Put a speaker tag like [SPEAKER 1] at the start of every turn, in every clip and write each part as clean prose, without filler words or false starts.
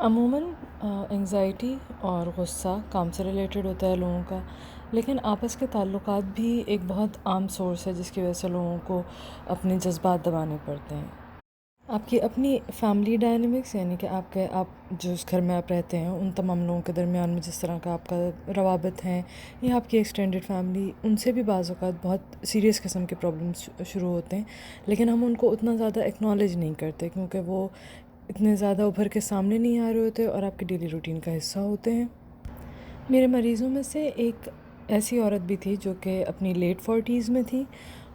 [SPEAKER 1] عموماً انگزائٹی اور غصہ کام سے ریلیٹڈ ہوتا ہے لوگوں کا، لیکن آپس کے تعلقات بھی ایک بہت عام سورس ہے جس کی وجہ سے لوگوں کو اپنے جذبات دبانے پڑتے ہیں۔ آپ کی اپنی فیملی ڈائنامکس، یعنی کہ آپ جس گھر میں آپ رہتے ہیں ان تمام لوگوں کے درمیان میں جس طرح کا آپ کا روابط ہیں، یا آپ کی ایکسٹینڈڈ فیملی، ان سے بھی بعض اوقات بہت سیریس قسم کے پرابلمس شروع ہوتے ہیں، لیکن ہم ان کو اتنا زیادہ ایکنالج نہیں کرتے کیونکہ وہ اتنے زیادہ ابھر کے سامنے نہیں آ رہے ہوتے اور آپ کی ڈیلی روٹین کا حصہ ہوتے ہیں۔ میرے مریضوں میں سے ایک ایسی عورت بھی تھی جو کہ اپنی لیٹ 40s میں تھی،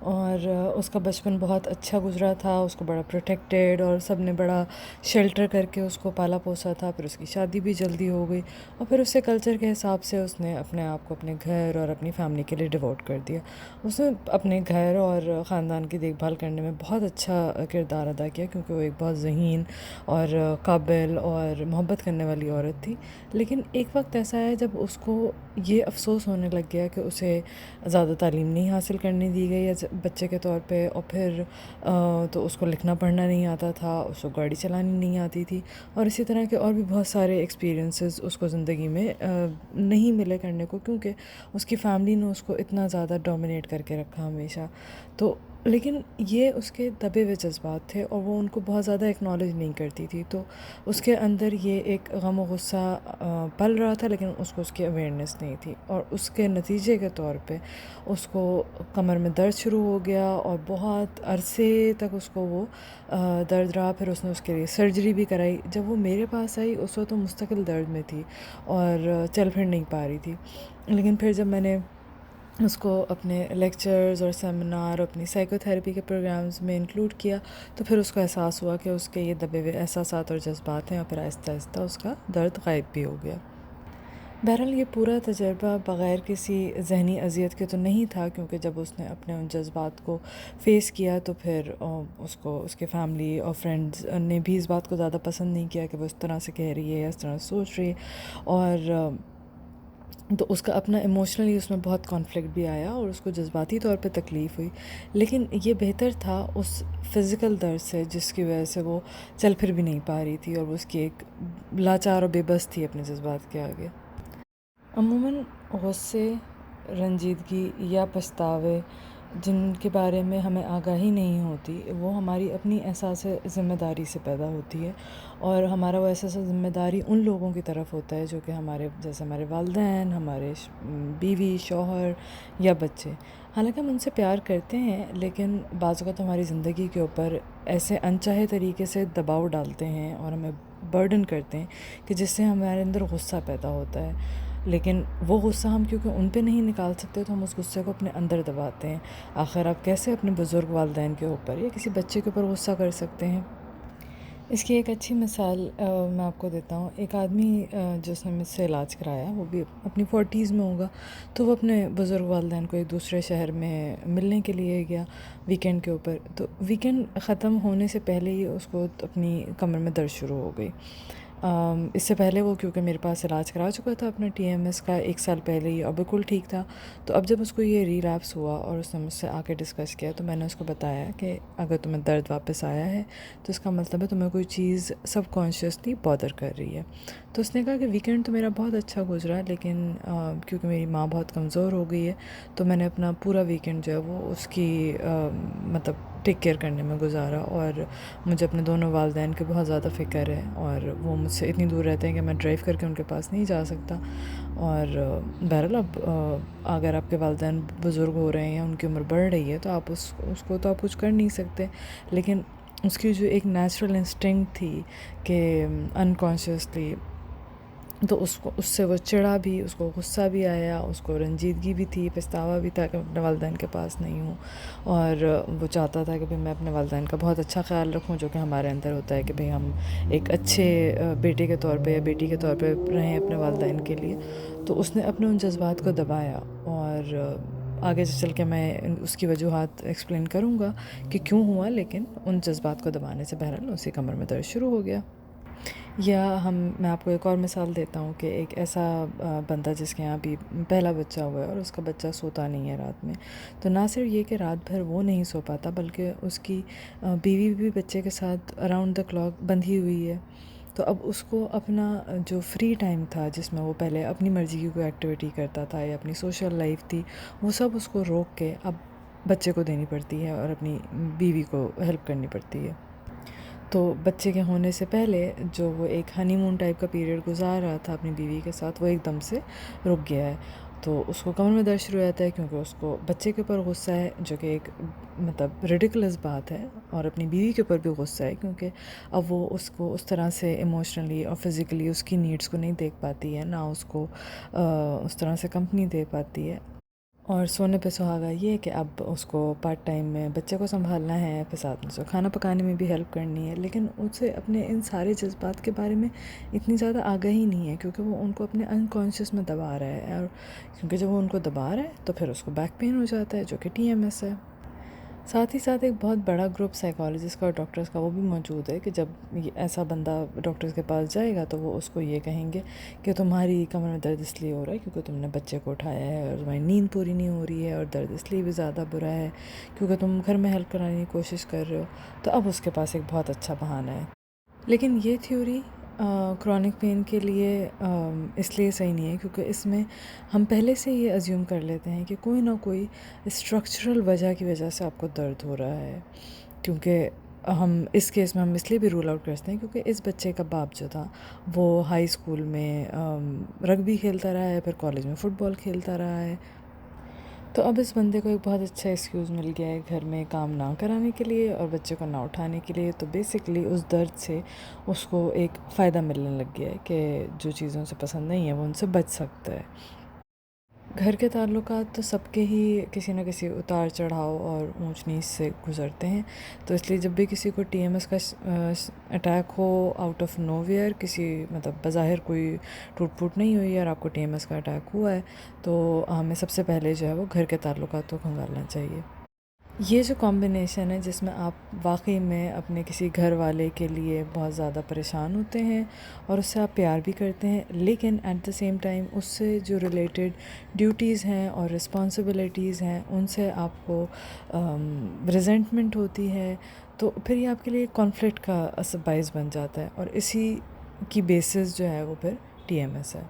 [SPEAKER 1] اور اس کا بچپن بہت اچھا گزرا تھا، اس کو بڑا پروٹیکٹیڈ اور سب نے بڑا شیلٹر کر کے اس کو پالا پوسا تھا۔ پھر اس کی شادی بھی جلدی ہو گئی، اور پھر اس سے کلچر کے حساب سے اس نے اپنے آپ کو اپنے گھر اور اپنی فیملی کے لیے ڈیووٹ کر دیا۔ اس نے اپنے گھر اور خاندان کی دیکھ بھال کرنے میں بہت اچھا کردار ادا کیا، کیونکہ وہ ایک بہت ذہین اور قابل اور محبت کرنے والی عورت تھی۔ لیکن ایک وقت ایسا ہے جب اس کو یہ افسوس ہونے لگ گیا کہ اسے زیادہ تعلیم نہیں حاصل کرنے دی گئی بچے کے طور پہ، اور پھر تو اس کو لکھنا پڑھنا نہیں آتا تھا، اس کو گاڑی چلانی نہیں آتی تھی، اور اسی طرح کے اور بھی بہت سارے ایکسپیرینسز اس کو زندگی میں نہیں ملے کرنے کو، کیونکہ اس کی فیملی نے اس کو اتنا زیادہ ڈومینیٹ کر کے رکھا ہمیشہ۔ تو لیکن یہ اس کے دبے ہوئے جذبات تھے اور وہ ان کو بہت زیادہ اکنالج نہیں کرتی تھی، تو اس کے اندر یہ ایک غم و غصہ پل رہا تھا، لیکن اس کو اس کی اویئرنیس نہیں تھی، اور اس کے نتیجے کے طور پہ اس کو کمر میں درد شروع ہو گیا، اور بہت عرصے تک اس کو وہ درد رہا۔ پھر اس نے اس کے لیے سرجری بھی کرائی۔ جب وہ میرے پاس آئی اس وقت تو مستقل درد میں تھی اور چل پھر نہیں پا رہی تھی، لیکن پھر جب میں نے اس کو اپنے لیکچرز اور سیمینار، اپنی سائیکو تھیراپی کے پروگرامز میں انکلوڈ کیا، تو پھر اس کو احساس ہوا کہ اس کے یہ دبے ہوئے احساسات اور جذبات ہیں، اور پھر آہستہ آہستہ اس کا درد غائب بھی ہو گیا۔ بہرحال یہ پورا تجربہ بغیر کسی ذہنی اذیت کے تو نہیں تھا، کیونکہ جب اس نے اپنے ان جذبات کو فیس کیا تو پھر اس کو اس کے فیملی اور فرینڈز نے بھی اس بات کو زیادہ پسند نہیں کیا کہ وہ اس طرح سے کہہ رہی ہے یا اس طرح سوچ رہی ہے، اور تو اس کا اپنا ایموشنلی اس میں بہت کانفلکٹ بھی آیا اور اس کو جذباتی طور پہ تکلیف ہوئی، لیکن یہ بہتر تھا اس فزیکل درد سے جس کی وجہ سے وہ چل پھر بھی نہیں پا رہی تھی، اور وہ اس کی ایک لاچار اور بے بس تھی اپنے جذبات کے آگے۔ عموماً غصے، رنجیدگی یا پچھتاوے جن کے بارے میں ہمیں آگاہی نہیں ہوتی، وہ ہماری اپنی احساس ذمہ داری سے پیدا ہوتی ہے، اور ہمارا وہ احساس ذمہ داری ان لوگوں کی طرف ہوتا ہے جو کہ جیسے ہمارے والدین، ہمارے بیوی، شوہر یا بچے۔ حالانکہ ہم ان سے پیار کرتے ہیں، لیکن بعض اوقات ہماری زندگی کے اوپر ایسے انچاہے طریقے سے دباؤ ڈالتے ہیں اور ہمیں برڈن کرتے ہیں کہ جس سے ہمارے اندر غصہ پیدا ہوتا ہے، لیکن وہ غصہ ہم کیونکہ ان پہ نہیں نکال سکتے تو ہم اس غصے کو اپنے اندر دباتے ہیں۔ آخر آپ کیسے اپنے بزرگ والدین کے اوپر یا کسی بچے کے اوپر غصہ کر سکتے ہیں؟ اس کی ایک اچھی مثال میں آپ کو دیتا ہوں۔ ایک آدمی جس نے مجھ سے علاج کرایا، وہ بھی اپنی 40s میں ہوگا، تو وہ اپنے بزرگ والدین کو ایک دوسرے شہر میں ملنے کے لیے گیا ویکینڈ کے اوپر۔ تو ویکینڈ ختم ہونے سے پہلے ہی اس کو اپنی کمر میں درد شروع ہو گئی۔ اس سے پہلے وہ کیونکہ میرے پاس علاج کرا چکا تھا اپنا TMS کا 1 سال پہلے ہی، اور بالکل ٹھیک تھا۔ تو اب جب اس کو یہ ریلیپس ہوا اور اس نے مجھ سے آ کے ڈسکس کیا، تو میں نے اس کو بتایا کہ اگر تمہیں درد واپس آیا ہے تو اس کا مطلب ہے تمہیں کوئی چیز سب کانشیسلی بادر کر رہی ہے۔ تو اس نے کہا کہ ویکینڈ تو میرا بہت اچھا گزرا، لیکن کیونکہ میری ماں بہت کمزور ہو گئی ہے تو میں نے اپنا پورا ویکینڈ جو ہے وہ اس کی مطلب ٹیک کیئر کرنے میں گزارا، اور مجھے اپنے دونوں والدین کی بہت زیادہ فکر ہے، اور وہ مجھ سے اتنی دور رہتے ہیں کہ میں ڈرائیو کر کے ان کے پاس نہیں جا سکتا۔ اور بہرحال اب اگر آپ کے والدین بزرگ ہو رہے ہیں یا ان کی عمر بڑھ رہی ہے تو آپ اس کو تو آپ کچھ کر نہیں سکتے، لیکن اس کی جو ایک نیچرل انسٹنکٹ تھی کہ انکانشیسلی، تو اس سے وہ چڑھا بھی، اس کو غصہ بھی آیا، اس کو رنجیدگی بھی تھی، پچھتاوا بھی تھا کہ میں اپنے والدین کے پاس نہیں ہوں، اور وہ چاہتا تھا کہ بھئی میں اپنے والدین کا بہت اچھا خیال رکھوں، جو کہ ہمارے اندر ہوتا ہے کہ بھئی ہم ایک اچھے بیٹے کے طور پہ یا بیٹی کے طور پہ رہیں اپنے والدین کے لیے۔ تو اس نے اپنے ان جذبات کو دبایا، اور آگے سے چل کے میں اس کی وجوہات ایکسپلین کروں گا کہ کیوں ہوا، لیکن ان جذبات کو دبانے سے بہرحال اسی کمر میں درد شروع ہو گیا۔ یا میں آپ کو ایک اور مثال دیتا ہوں کہ ایک ایسا بندہ جس کے یہاں بھی پہلا بچہ ہوا ہے اور اس کا بچہ سوتا نہیں ہے رات میں، تو نہ صرف یہ کہ رات بھر وہ نہیں سو پاتا، بلکہ اس کی بیوی بھی بچے کے ساتھ اراؤنڈ دا کلاک بندھی ہوئی ہے۔ تو اب اس کو اپنا جو فری ٹائم تھا جس میں وہ پہلے اپنی مرضی کی کوئی ایکٹیویٹی کرتا تھا یا اپنی سوشل لائف تھی، وہ سب اس کو روک کے اب بچے کو دینی پڑتی ہے اور اپنی بیوی کو ہیلپ کرنی پڑتی ہے۔ تو بچے کے ہونے سے پہلے جو وہ ایک ہنی مون ٹائپ کا پیریڈ گزار رہا تھا اپنی بیوی کے ساتھ، وہ ایک دم سے رک گیا ہے۔ تو اس کو کمر میں درد شروع ہو جاتا ہے کیونکہ اس کو بچے کے اوپر غصہ ہے، جو کہ ایک مطلب ریڈیکولس بات ہے، اور اپنی بیوی کے اوپر بھی غصہ ہے کیونکہ اب وہ اس کو اس طرح سے ایموشنلی اور فزیکلی اس کی نیڈس کو نہیں دیکھ پاتی ہے، نہ اس کو اس طرح سے کمپنی دے پاتی ہے۔ اور سونے پہ سہاگا یہ ہے کہ اب اس کو پارٹ ٹائم میں بچے کو سنبھالنا ہے، پھر ساتھ میں اسے کھانا پکانے میں بھی ہیلپ کرنی ہے، لیکن اسے اپنے ان سارے جذبات کے بارے میں اتنی زیادہ آگاہی نہیں ہے کیونکہ وہ ان کو اپنے انکانشیس میں دبا رہا ہے، اور کیونکہ جب وہ ان کو دبا رہا ہے تو پھر اس کو بیک پین ہو جاتا ہے، جو کہ TMS ہے۔ ساتھ ہی ساتھ ایک بہت بڑا گروپ سائیکالوجسٹ کا اور ڈاکٹرز کا وہ بھی موجود ہے کہ جب ایسا بندہ ڈاکٹرز کے پاس جائے گا تو وہ اس کو یہ کہیں گے کہ تمہاری کمر میں درد اس لیے ہو رہا ہے کیونکہ تم نے بچے کو اٹھایا ہے، اور تمہاری نیند پوری نہیں ہو رہی ہے، اور درد اس لیے بھی زیادہ برا ہے کیونکہ تم گھر میں ہیلپ کرانے کی کوشش کر رہے ہو۔ تو اب اس کے پاس ایک بہت اچھا بہانہ ہے۔ لیکن یہ تھیوری کرونک پین کے لیے اس لیے صحیح نہیں ہے کیونکہ اس میں ہم پہلے سے یہ ازیوم کر لیتے ہیں کہ کوئی نہ کوئی اسٹرکچرل وجہ کی وجہ سے آپ کو درد ہو رہا ہے، کیونکہ ہم اس کیس میں ہم اس لیے بھی رول آؤٹ کرتے ہیں کیونکہ اس بچے کا باپ جو تھا وہ ہائی اسکول میں رگبی کھیلتا رہا ہے، پھر کالج میں فٹ بال کھیلتا رہا ہے۔ تو اب اس بندے کو ایک بہت اچھا ایکسکیوز مل گیا ہے گھر میں کام نہ کرانے کے لیے اور بچے کو نہ اٹھانے کے لیے، تو بیسکلی اس درد سے اس کو ایک فائدہ ملنے لگ گیا ہے کہ جو چیزیں اسے پسند نہیں ہیں وہ ان سے بچ سکتا ہے۔ گھر کے تعلقات تو سب کے ہی کسی نہ کسی اتار چڑھاؤ اور اونچ نیچ سے گزرتے ہیں، تو اس لیے جب بھی کسی کو TMS کا اٹیک ہو آؤٹ آف نو ویئر، کسی مطلب بظاہر کوئی ٹوٹ پھوٹ نہیں ہوئی اور آپ کو TMS کا اٹیک ہوا ہے، تو ہمیں سب سے پہلے جو ہے وہ گھر کے تعلقات کو کھنگالنا چاہیے۔ یہ جو کمبینیشن ہے جس میں آپ واقعی میں اپنے کسی گھر والے کے لیے بہت زیادہ پریشان ہوتے ہیں اور اس سے آپ پیار بھی کرتے ہیں، لیکن ایٹ دا سیم ٹائم اس سے جو ریلیٹڈ ڈیوٹیز ہیں اور رسپانسبلٹیز ہیں ان سے آپ کو ریزنٹمنٹ ہوتی ہے، تو پھر یہ آپ کے لیے کانفلکٹ کا باعث بن جاتا ہے، اور اسی کی بیسس جو ہے وہ پھر TMS ہے۔